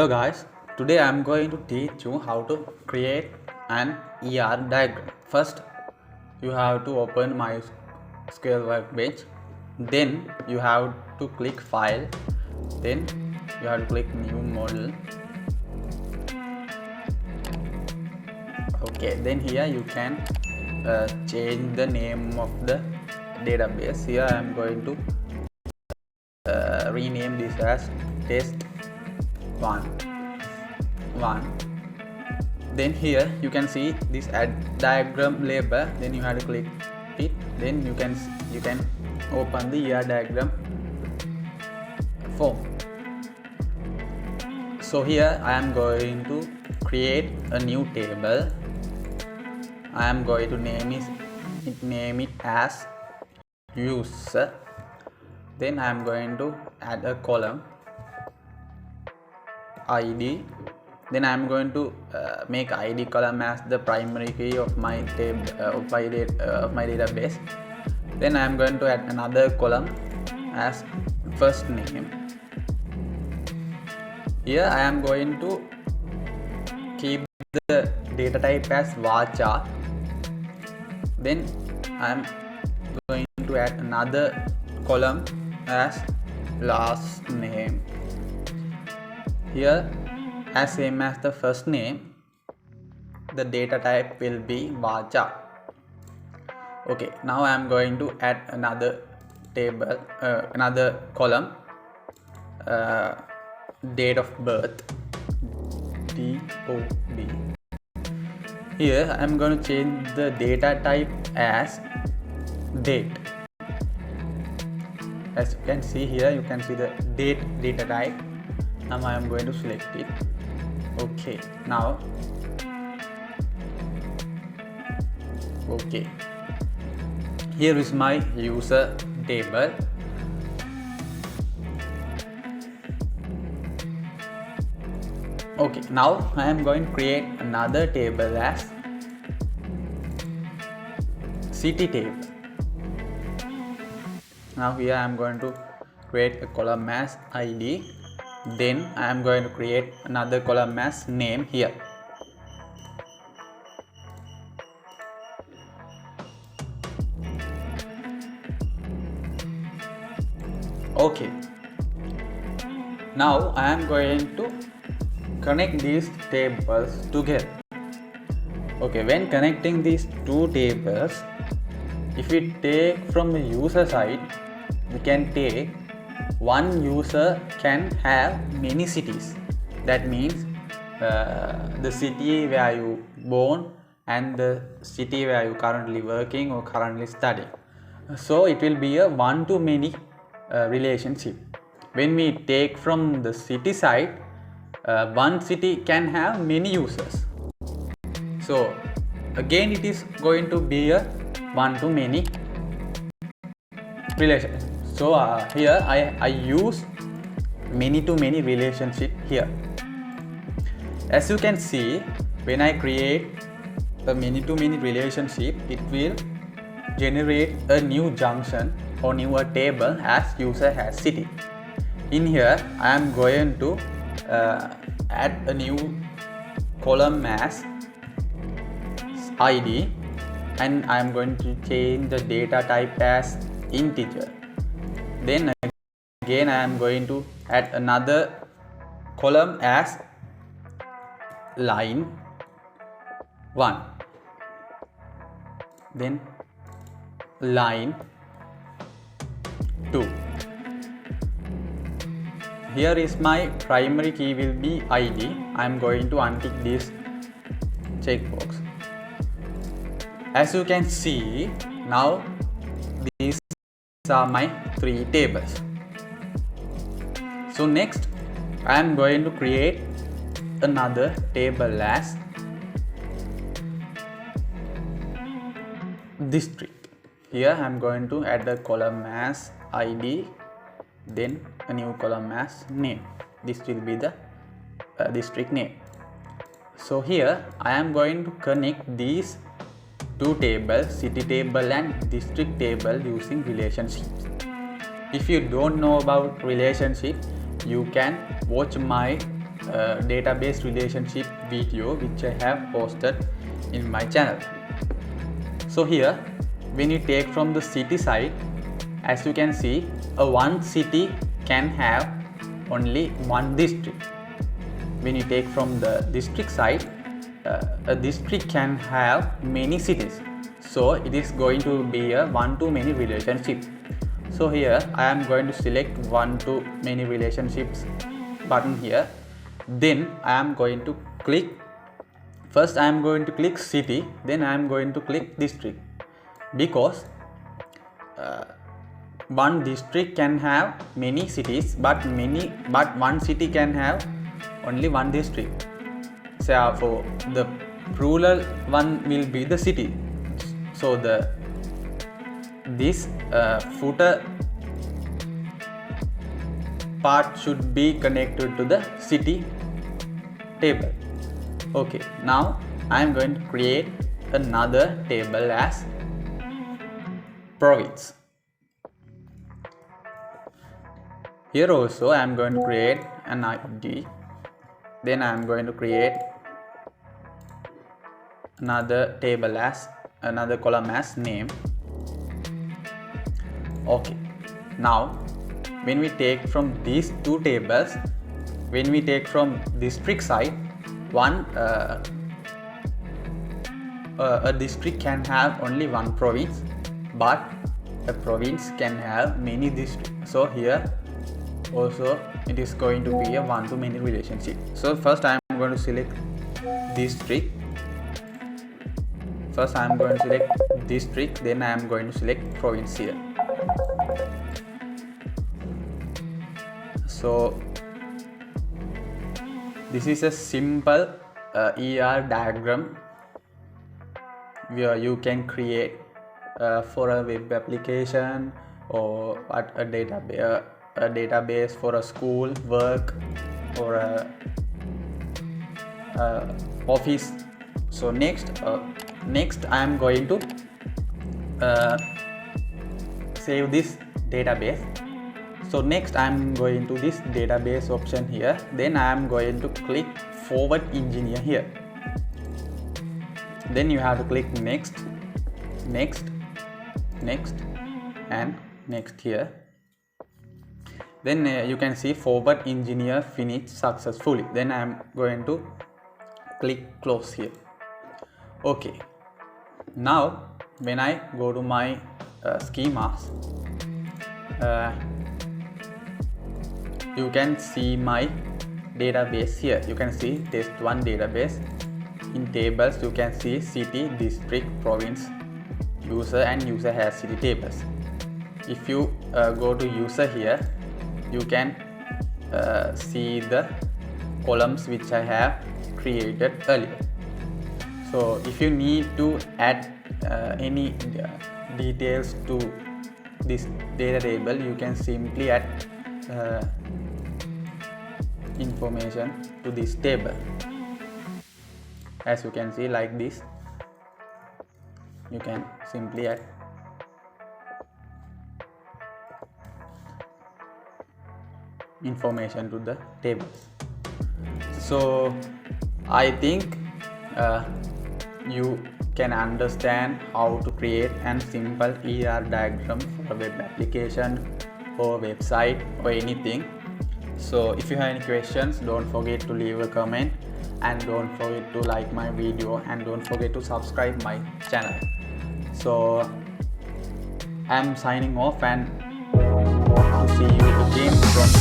Hello guys, today I am going to teach you how to create an ER diagram. First, you have to open MySQL Workbench. Then you have to click File. Then you have to click New Model. Okay, then here you can change the name of the database. Here I am going to rename this as test1. Then here you can see this add diagram label. Then you have to click it. Then you can open the ER diagram form. So here I am going to create a new table. I am going to name it as user. Then I am going to add a column ID. Then I am going to make ID column as the primary key of my table of my database. Then I am going to add another column as first name. Here I am going to keep the data type as varchar. Then I am going to add another column as last name. Here, as same as the first name, the data type will be varchar. Okay, now I am going to add another table, another column, date of birth, DOB. Here I am going to change the data type as date. As you can see here, you can see the date data type. Now I am going to select it. Okay, now here is my user table. Okay, now I am going to create another table as city table. Now here I am going to create a column as ID. Then I am going to create another column as name here. Okay. Now I am going to connect these tables together. Okay, when connecting these two tables, if we take from the user side, we can take one user can have many cities. That means the city where you born and the city where you currently working or currently studying. So it will be a one-to-many relationship. When we take from the city side, one city can have many users. So again it is going to be a one-to-many relationship. So here I use many-to-many relationship here. As you can see, when I create a many-to-many relationship, it will generate a new junction or new table as user has city. In here, I am going to add a new column as ID, and I am going to change the data type as integer. Then again I am going to add another column as line 1. Then line 2. Here is my primary key will be ID. I am going to untick this checkbox. As you can see, now these are my three tables. So next I am going to create another table as district. Here I am going to add a column as ID, then a new column as name. This will be the district name. So here I am going to connect these two tables, city table and district table, using relationships. If you don't know about relationship, you can watch my database relationship video which I have posted in my channel. So here, when you take from the city side, as you can see, one city can have only one district. When you take from the district side, a district can have many cities. So it is going to be a one-to-many relationship. So here I am going to select one-to-many relationships button here. Then I am going to click, first I am going to click city, then I am going to click district, because one district can have many cities, but one city can have only one district. So for the plural one will be the city. So this footer part should be connected to the city table. Okay, now I am going to create another table as province. Here also I am going to create an ID, then I am going to create another table as another column as name. Okay, now when we take from these two tables, when we take from district side, a district can have only one province, but a province can have many districts. So here also it is going to be a one-to-many relationship. So first I am going to select district. First I am going to select district, then I am going to select province here. So this is a simple ER diagram where you can create for a web application or a database for a school work or a office. So next I am going to save this database. So next I am going to this database option here, then I am going to click forward engineer here. Then you have to click next, next, next and next here. Then you can see forward engineer finished successfully. Then I am going to click close here. Okay, now when I go to my schemas, you can see my database here. You can see test1 database. In tables you can see city, district, province, user and user has city tables. If you go to user here, you can see the columns which I have created earlier. So if you need to add any details to this data table, you can simply add information to this table. As you can see, like this, you can simply add information to the tables. So I think you can understand how to create a simple ER diagram for a web application or website or anything. So if you have any questions, don't forget to leave a comment and don't forget to like my video and don't forget to subscribe my channel. So I am signing off and hope to see you again from